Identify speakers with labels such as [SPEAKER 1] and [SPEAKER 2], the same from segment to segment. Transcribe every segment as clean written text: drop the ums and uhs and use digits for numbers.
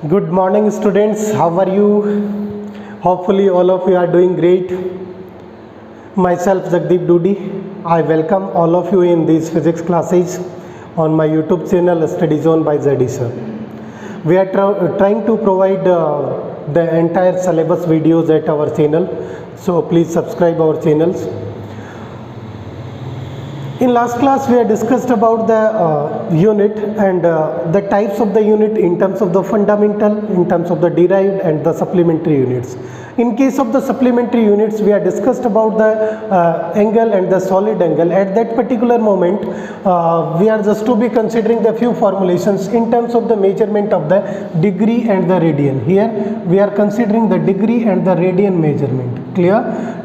[SPEAKER 1] Good morning, students. How are you? Hopefully, all of you are doing great. Myself, Jagdeep Dudi. I welcome all of you in these physics classes on my YouTube channel, Study Zone by ZD Sir. We are trying to provide the entire syllabus videos at our channel. So, please subscribe our channels. In last class we had discussed about the unit and the types of the unit in terms of the fundamental, in terms of the derived and the supplementary units. In case of the supplementary units, we had discussed about the angle and the solid angle. At that particular moment, we are just to be considering the few formulations in terms of the measurement of the degree and the radian. Here we are considering the degree and the radian measurement. Clear?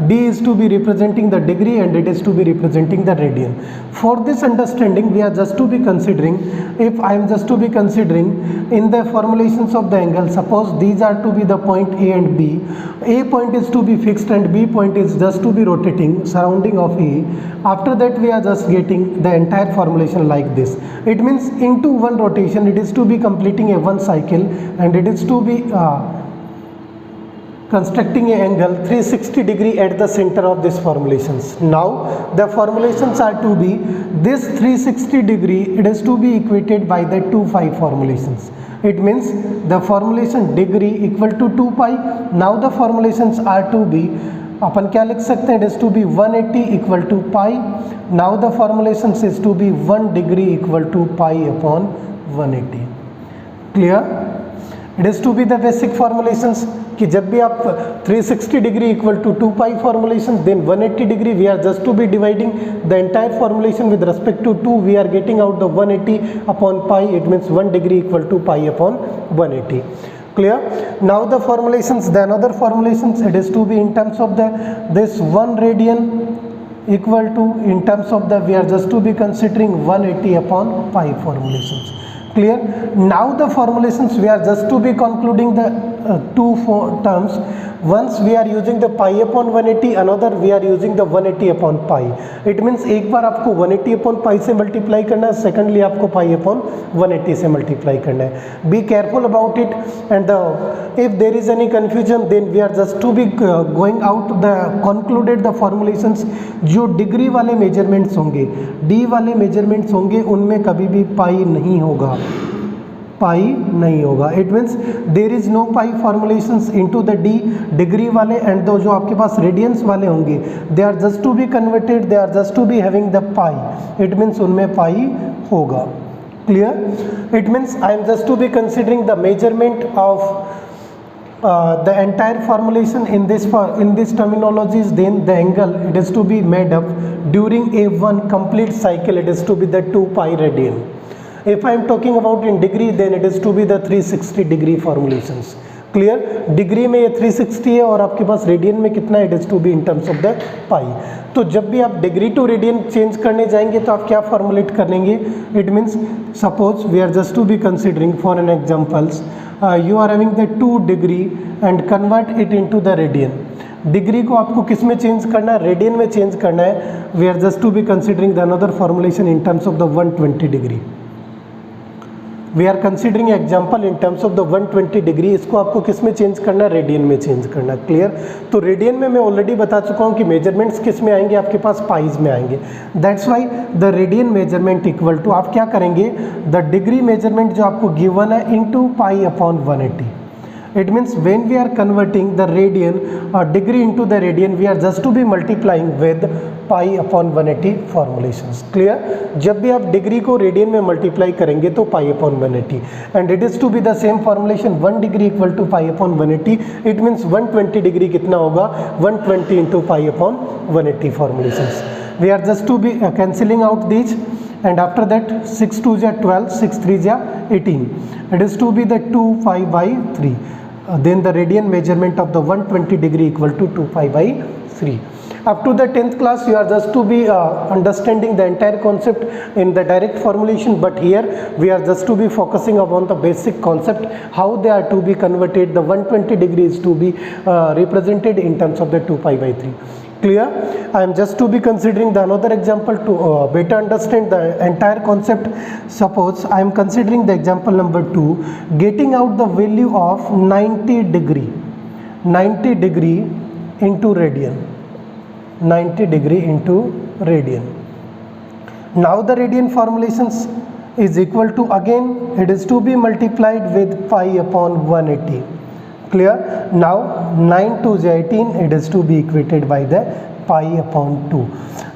[SPEAKER 1] D is to be representing the degree and it is to be representing the radian. For this understanding, we are just to be considering, if I am just to be considering in the formulations of the angle, suppose these are to be the point A and B. A point is to be fixed and B point is just to be rotating surrounding of A. After that we are just getting the entire formulation like this. It means into one rotation it is to be completing a one cycle and it is to be constructing an angle 360 degree at the center of these formulations. Now the formulations are to be this 360 degree, it is to be equated by the 2 pi formulations. It means the formulation degree equal to 2 pi. Now the formulations are to be, अपन क्या लिख सकते हैं, it is to be 180 equal to pi. Now the formulations is to be 1 degree equal to pi upon 180. Clear? It is to be the basic formulations कि जब भी आप 360 degree equal to 2 pi formulations, then 180 degree we are just to be dividing the entire formulation with respect to 2, we are getting out the 180 upon pi. It means 1 degree equal to pi upon 180. Clear? Now the formulations, the another formulations, it is to be in terms of the this 1 radian equal to, in terms of the, we are just to be considering 180 upon pi formulations. Clear? Now the formulations we are just to be concluding the two terms. Once we are using the pi upon 180, another we are using the 180 upon pi. It means एक बार आपको 180 upon pi से multiply करना है, secondly आपको pi upon 180 से multiply करना है. Be careful about it, and if there is any confusion, then we are just to be going out the concluded the formulations. जो degree वाले measurements होंगे, D वाले measurements होंगे, उनमें कभी भी pi नहीं होगा, पाई नहीं होगा. It means there is no pi formulations into the D degree वाले, एंड दो जो आपके पास रेडियंस वाले होंगे they are just to be converted, they are just to be having the pi. It means उनमें पाई होगा. Clear? It means I am just to be considering the measurement of the entire formulation in this terminologies. Then the angle, it is to be made up during a one complete cycle, it is to be the 2 pi radian. If I am talking about in degree, then it is to be the 360 degree formulations. Clear? Degree में ये 360 है और आपके पास radian में कितना, it is to be in terms of the pi. तो जब भी आप डिग्री टू रेडियन चेंज करने जाएंगे तो आप क्या फॉर्मुलेट करेंगे? It means suppose we are just to be considering for an examples, you are having the 2 degree and convert it into the radian. Degree को आपको किस में चेंज करना है? रेडियन में चेंज करना है. We are just to be considering the another formulation in terms of the 120 degree. We are considering example in terms of the 120 degree. इसको आपको किस में चेंज करना है? रेडियन में चेंज करना. क्लियर? तो रेडियन में मैं ऑलरेडी बता चुका हूँ कि मेजरमेंट्स किस में आएंगे, आपके पास पाइज में आएंगे. That's why the radian measurement equal to, आप क्या करेंगे, द डिग्री मेजरमेंट जो आपको गिवन है into pi upon 180. It means when we are converting the radian or degree into the radian, we are just to be multiplying with pi upon 180 formulations. Clear? जब भी आप degree को radian में multiply करेंगे तो pi upon 180, and it is to be the same formulation 1 degree equal to pi upon 180. It means 120 degree कितना होगा? 120 into pi upon 180 formulations. We are just to be cancelling out these, and after that 6 2 are 12, 6 3 are 18. It is to be the 2 pi by 3. Then the radian measurement of the 120 degree equal to 2 pi by 3. Up to the 10th class you are just to be understanding the entire concept in the direct formulation, but here we are just to be focusing upon the basic concept, how they are to be converted. The 120 degree is to be represented in terms of the 2 pi by 3. Clear? I am just to be considering the another example to better understand the entire concept. Suppose I am considering the example number 2, getting out the value of 90 degree into radian. 90 degree into radian. Now the radian formulations is equal to, again it is to be multiplied with pi upon 180. Clear? Now 9 to 18, it is to be equated by the pi upon 2.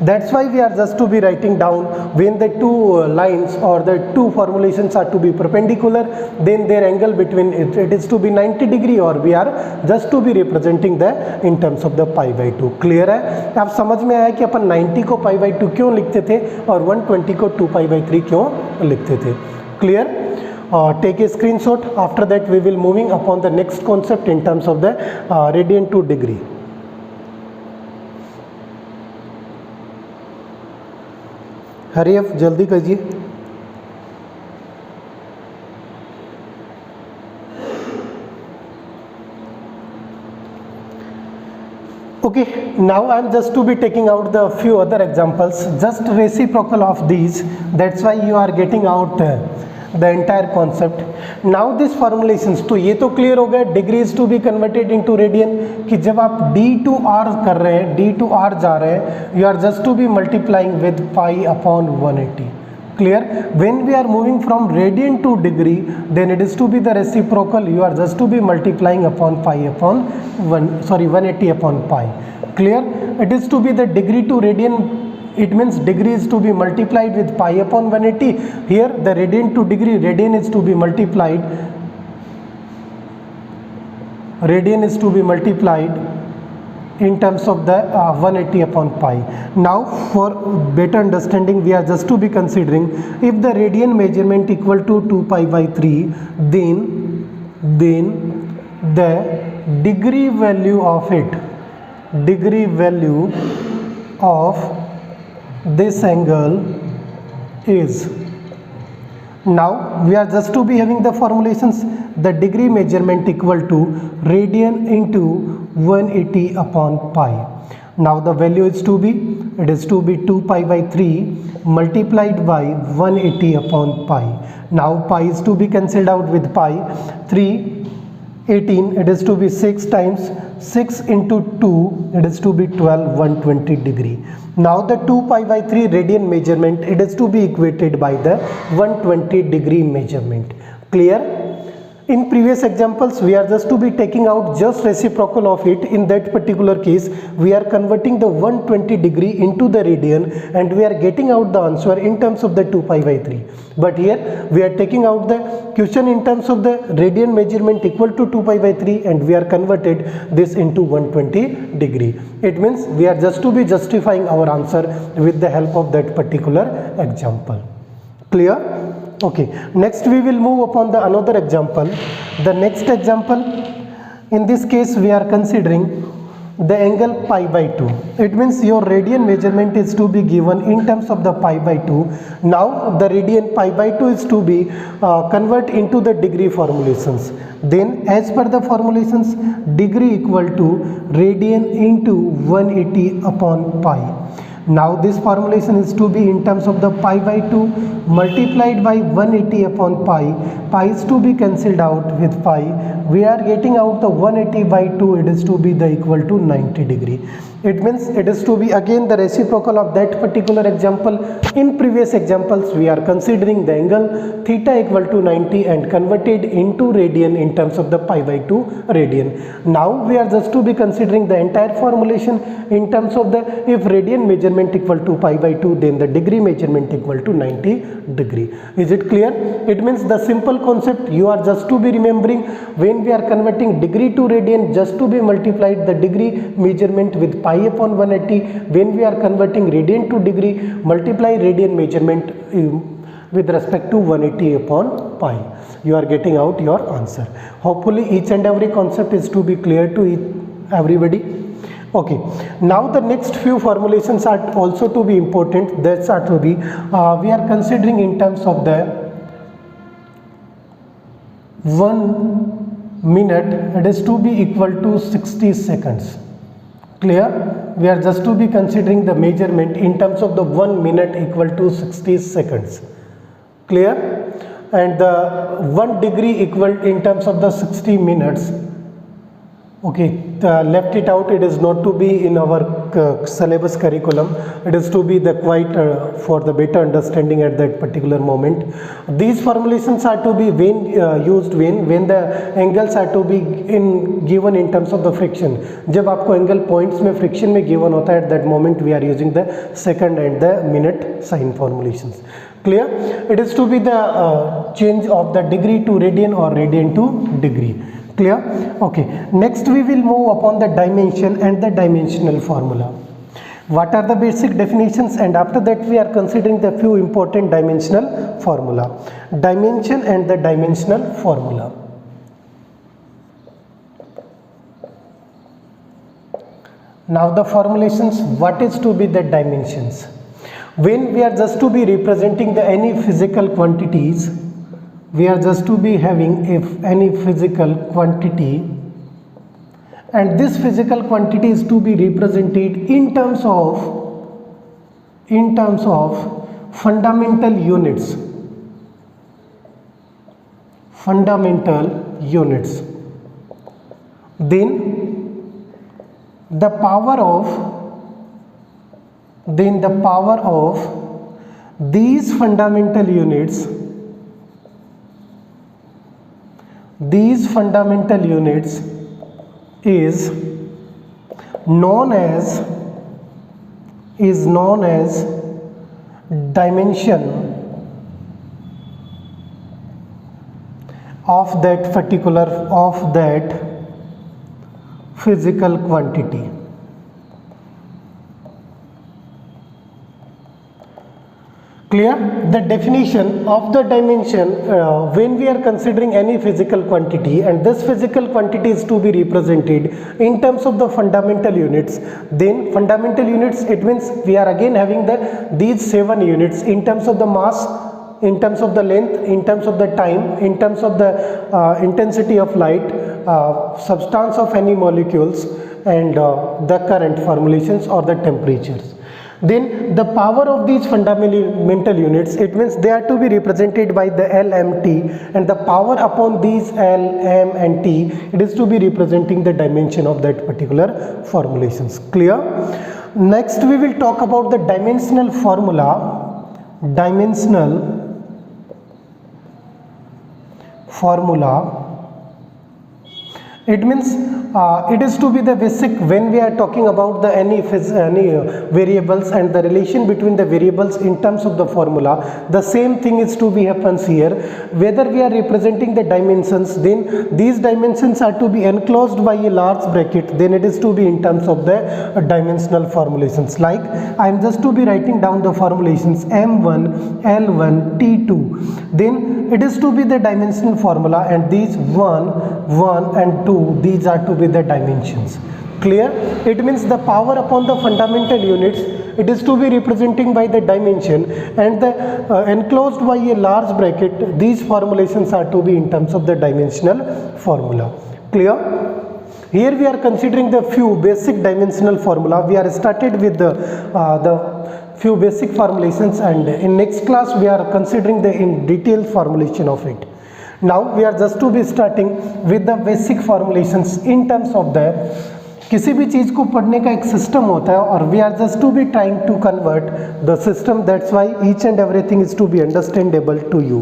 [SPEAKER 1] That's why we are just to be writing down when the two lines or the two formulations are to be perpendicular, then their angle between it is to be 90 degree, or we are just to be representing the in terms of the pi by 2. Clear है? अब समझ में आया कि अपन 90 को pi by 2 क्यों लिखते थे और 120 को 2 pi by 3 क्यों लिखते थे. Clear? Take a screenshot. After that we will moving upon the next concept in terms of the radian to degree. Hurry up जल्दी कीजिए. Okay, now I am just to be taking out the few other examples, just reciprocal of these. That's why you are getting out the entire concept. Now this formulations, तो ये तो clear हो गया, degree is to be converted into radian, कि जब आप d to r कर रहे हैं, d to r जा रहे हैं, you are just to be multiplying with pi upon 180. Clear? When we are moving from radian to degree, then it is to be the reciprocal, you are just to be multiplying upon pi upon 180 upon pi. Clear? It is to be the degree to radian. It means degree is to be multiplied with pi upon 180. Here the radian to degree, radian is to be multiplied in terms of the 180 upon pi. Now for better understanding, we are just to be considering, if the radian measurement equal to 2 pi by 3, then the degree value of this angle is, now we are just to be having the formulations, the degree measurement equal to radian into 180 upon pi. Now the value is to be, it is to be 2 pi by 3 multiplied by 180 upon pi. Now pi is to be cancelled out with pi. 3 18, it is to be 6 times 6 into 2, it is to be 12, 120 degree. Now the 2 pi by 3 radian measurement, it is to be equated by the 120 degree measurement. Clear? In previous examples, we are just to be taking out just reciprocal of it. In that particular case, we are converting the 120 degree into the radian and we are getting out the answer in terms of the 2 pi by 3. But here we are taking out the question in terms of the radian measurement equal to 2 pi by 3 and we are converted this into 120 degree. It means we are just to be justifying our answer with the help of that particular example. Clear? Okay, next we will move upon the another example. The next example, in this case we are considering the angle pi by 2. It means your radian measurement is to be given in terms of the pi by 2. Now the radian pi by 2 is to be convert into the degree formulations. Then as per the formulations, degree equal to radian into 180 upon pi. Now this formulation is to be in terms of the pi by 2 multiplied by 180 upon pi. Pi is to be cancelled out with pi. We are getting out the 180 by 2, it is to be the equal to 90 degree. It means it is to be again the reciprocal of that particular example. In previous examples, we are considering the angle theta equal to 90 and converted into radian in terms of the pi by 2 radian. Now we are just to be considering the entire formulation in terms of the, if radian measurement equal to pi by 2, then the degree measurement equal to 90 degree. Is it clear? It means the simple concept you are just to be remembering, when we are converting degree to radian, just to be multiplied the degree measurement with pi upon 180. When we are converting radian to degree, multiply radian measurement with respect to 180 upon pi. You are getting out your answer. Hopefully each and every concept is to be clear to everybody. Okay, now the next few formulations are also to be important. That's are to be we are considering in terms of the 1 minute, it is to be equal to 60 seconds. Clear? We are just to be considering the measurement in terms of the 1 minute equal to 60 seconds. Clear? And the 1 degree equal in terms of the 60 minutes. Okay, left it out. It is not to be in our syllabus curriculum. It is to be the quite for the better understanding at that particular moment. These formulations are to be used when the angles are to be given in terms of the friction. जब आपको angle points में friction में given होता है, at that moment we are using the second and the minute sign formulations. Clear? It is to be the change of the degree to radian or radian to degree. Clear? Okay, next we will move upon the dimension and the dimensional formula. What are the basic definitions, and after that we are considering the few important dimensional formula. Dimension and the dimensional formula. Now the formulations, what is to be the dimensions? When we are just to be representing the any physical quantities, we are just to be having any physical quantity, and this physical quantity is to be represented in terms of fundamental units. Then the power of these fundamental units is known as dimension of that physical quantity. Clear? The definition of the dimension when we are considering any physical quantity, and this physical quantity is to be represented in terms of the fundamental units. Then fundamental units, it means we are again having these 7 units in terms of the mass, in terms of the length, in terms of the time, in terms of the intensity of light, substance of any molecules, and the current formulations or the temperatures. Then the power of these fundamental units, it means they are to be represented by the L, M, T, and the power upon these L, M and T, it is to be representing the dimension of that particular formulations. Clear? Next we will talk about the dimensional formula. It means it is to be the basic when we are talking about the any variables and the relation between the variables in terms of the formula. The same thing is to be happens here. Whether we are representing the dimensions, then these dimensions are to be enclosed by a large bracket, then it is to be in terms of the dimensional formulations. Like I am just to be writing down the formulations M1, L1, T2. Then it is to be the dimensional formula, and these 1 and 2, these are to be the dimensions. Clear? It means the power upon the fundamental units, it is to be representing by the dimension, and the enclosed by a large bracket, these formulations are to be in terms of the dimensional formula. Clear? Here we are considering the few basic dimensional formula. We are started with the few basic formulations, and in next class we are considering the in detailed formulation of it. Now we are just to be starting with the basic formulations in terms of the किसी भी चीज़ को पढ़ने का एक system होता है, और we are just to be trying to convert the system. That's why each and everything is to be understandable to you.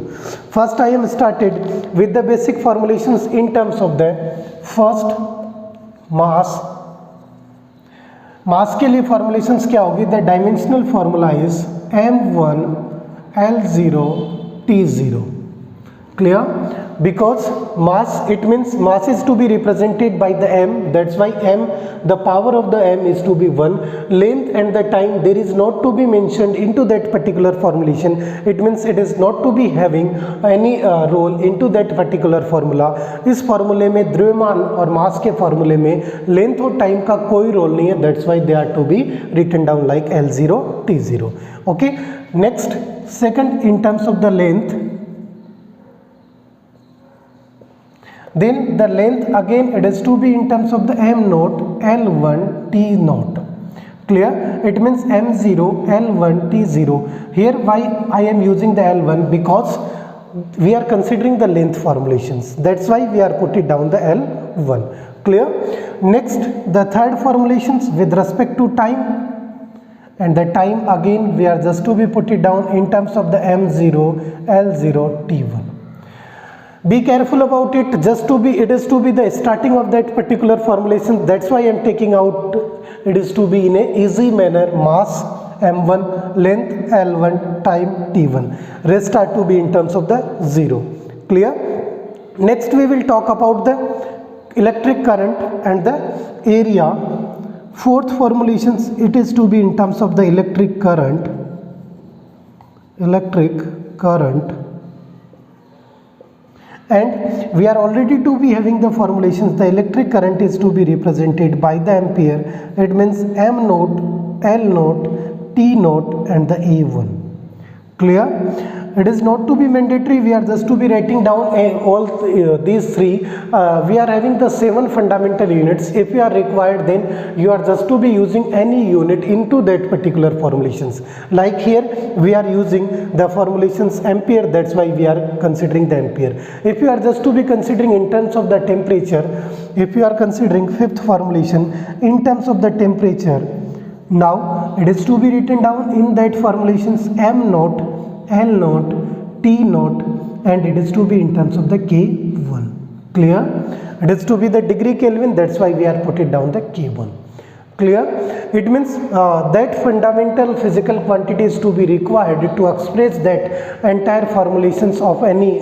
[SPEAKER 1] First I am started with the basic formulations in terms of the first mass के लिए formulations क्या होगी? The dimensional formula is m1 l0 t0. Clear? Because mass, it means mass is to be represented by the m, that's why m, the power of the m is to be 1. Length and the time, there is not to be mentioned into that particular formulation. It means it is not to be having any role into that particular formula. इस फॉर्मूले में द्रव्यमान और मास के फॉर्मूले में length और time का कोई रोल नहीं है. that's why they are to be written down like L0 T0. Okay, next second in terms of the length, Then the length again it is to be in terms of the m naught, L1, T naught. Clear? It means m0, L1, T0. Here why I am using the L1? Because we are considering the length formulations. That's why we are put it down the L1. Clear? Next, the third formulations with respect to time. And the time again we are just to be put it down in terms of the m0, L0, T1. Be careful about it. It is to be the starting of that particular formulation. That's why I am taking out. It is to be in a easy manner. Mass m1, length L1, time T1. Rest are to be in terms of the 0. Clear? Next we will talk about the electric current and the area. Fourth formulations, it is to be in terms of the electric current. And we are already to be having the formulations. The electric current is to be represented by the ampere. It means M naught, L naught, T naught and the A1. Clear? It is not to be mandatory. We are just to be writing down these three. We are having the 7 fundamental units. If you are required, then you are just to be using any unit into that particular formulations. Like here we are using the formulations ampere. That's why we are considering the ampere. If you are just to be considering in terms of the temperature, if you are considering fifth formulation in terms of the temperature, now it is to be written down in that formulations M naught, L naught, T naught and it is to be in terms of the K1. Clear? It is to be the degree Kelvin. That's why we are put it down the K1. Clear? It means that fundamental physical quantity is to be required to express that entire formulations of any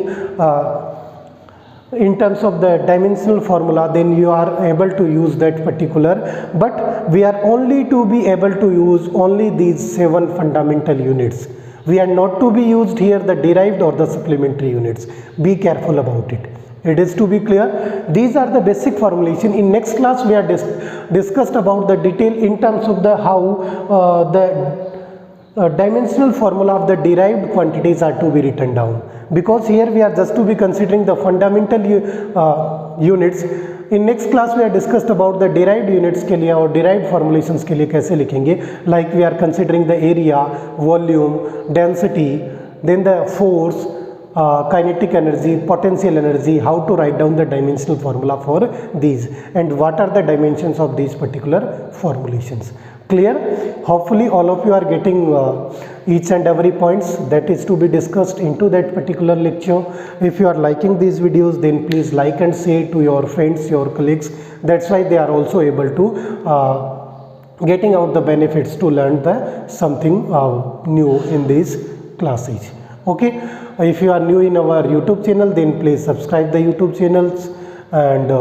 [SPEAKER 1] in terms of the dimensional formula. Then you are able to use that particular, but we are only to be able to use only these 7 fundamental units. We are not to be used here the derived or the supplementary units. Be careful about it. It is to be clear. These are the basic formulation. In next class we are discussed about the detail in terms of the how the dimensional formula of the derived quantities are to be written down. Because here we are just to be considering the fundamental units. In next class we are discussed about the derived units के लिए और derived formulations के लिए कैसे लिखेंगे. Like we are considering the area, volume, density, then the force, kinetic energy, potential energy, how to write down the dimensional formula for these and what are the dimensions of these particular formulations. Clear? Hopefully all of you are getting each and every points that is to be discussed into that particular lecture. If you are liking these videos, then please like and share to your friends, your colleagues. That's why they are also able to getting out the benefits to learn the something new in these classes. Okay, if you are new in our YouTube channel, then please subscribe the YouTube channels and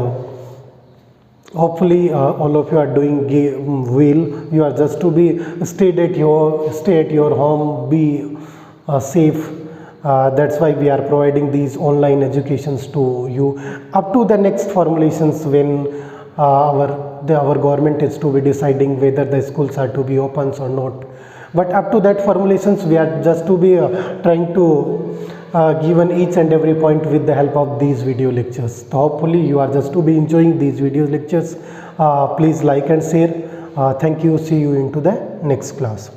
[SPEAKER 1] hopefully all of you are doing well. You are just to be stay at your home, be safe. That's why we are providing these online educations to you up to the next formulations when our government is to be deciding whether the schools are to be open or not. But up to that formulations we are just to be trying to given each and every point with the help of these video lectures. So hopefully you are just to be enjoying these video lectures. Please like and share. Thank you. See you into the next class.